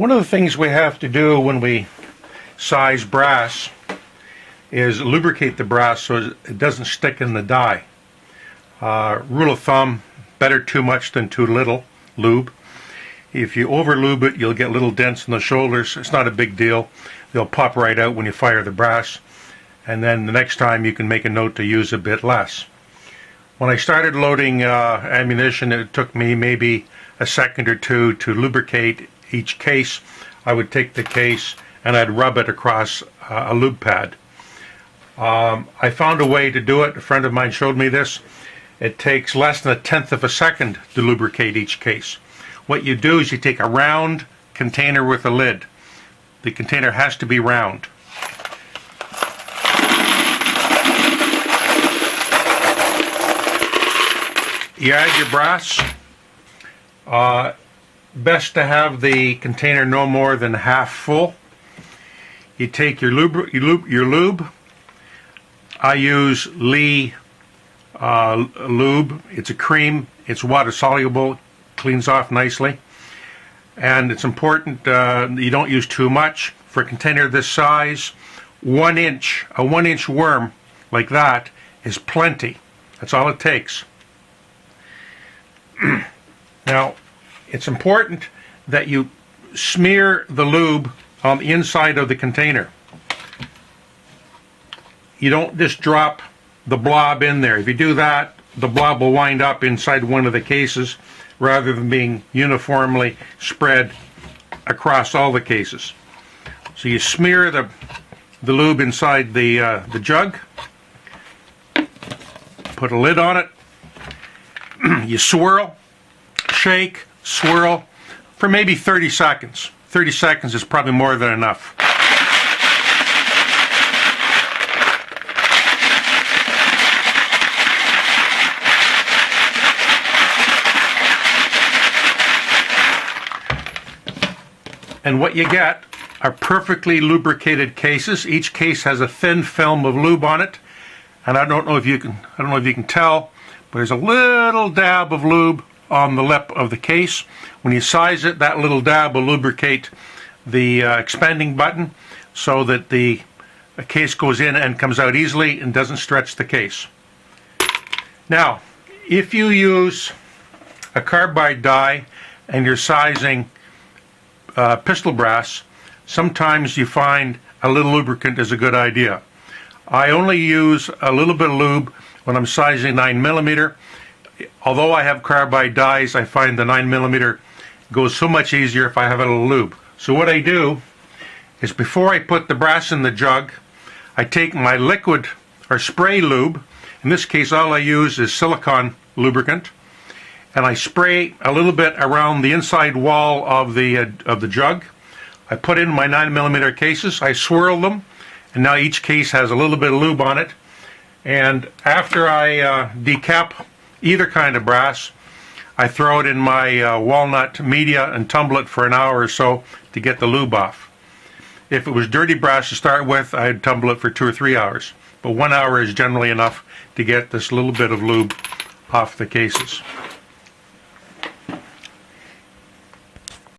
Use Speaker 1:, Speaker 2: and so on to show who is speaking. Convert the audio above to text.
Speaker 1: One of the things we have to do when we size brass is lubricate the brass so it doesn't stick in the die. Rule of thumb, better too much than too little lube. If you over lube it, you'll get little dents in the shoulders. It's not a big deal. They'll pop right out when you fire the brass, and then the next time you can make a note to use a bit less. When I started loading ammunition, it took me maybe a second or two to lubricate each case. I would take the case and I'd rub it across a lube pad. I found a way to do it. A friend of mine showed me this. It takes less than 1/10 of a second to lubricate each case. What you do is you take a round container with a lid. The container has to be round. You add your brass. Best to have the container no more than half full. You take your lube. I use Lee lube. It's a cream. It's water soluble. Cleans off nicely. And it's important you don't use too much. For a container this size, a 1-inch worm like that is plenty. That's all it takes. Now, it's important that you smear the lube on the inside of the container. You don't just drop the blob in there. If you do that, the blob will wind up inside one of the cases rather than being uniformly spread across all the cases. So you smear the lube inside the jug, put a lid on it, you swirl, shake, swirl for maybe 30 seconds. 30 seconds is probably more than enough. And what you get are perfectly lubricated cases. Each case has a thin film of lube on it, and I don't know if you can tell, but there's a little dab of lube on the lip of the case. When you size it, that little dab will lubricate the expanding button so that the case goes in and comes out easily and doesn't stretch the case. Now, if you use a carbide die and you're sizing pistol brass, sometimes you find a little lubricant is a good idea. I only use a little bit of lube when I'm sizing 9mm. Although I have carbide dies, I find the 9mm goes so much easier if I have a little lube. So what I do is before I put the brass in the jug, I take my liquid or spray lube. In this case, all I use is silicone lubricant, and I spray a little bit around the inside wall of the jug. I put in my 9mm cases, I swirl them, and now each case has a little bit of lube on it. And after I decap either kind of brass, I throw it in my walnut media and tumble it for an hour or so to get the lube off. If it was dirty brass to start with, I'd tumble it for 2 or 3 hours. But 1 hour is generally enough to get this little bit of lube off the cases.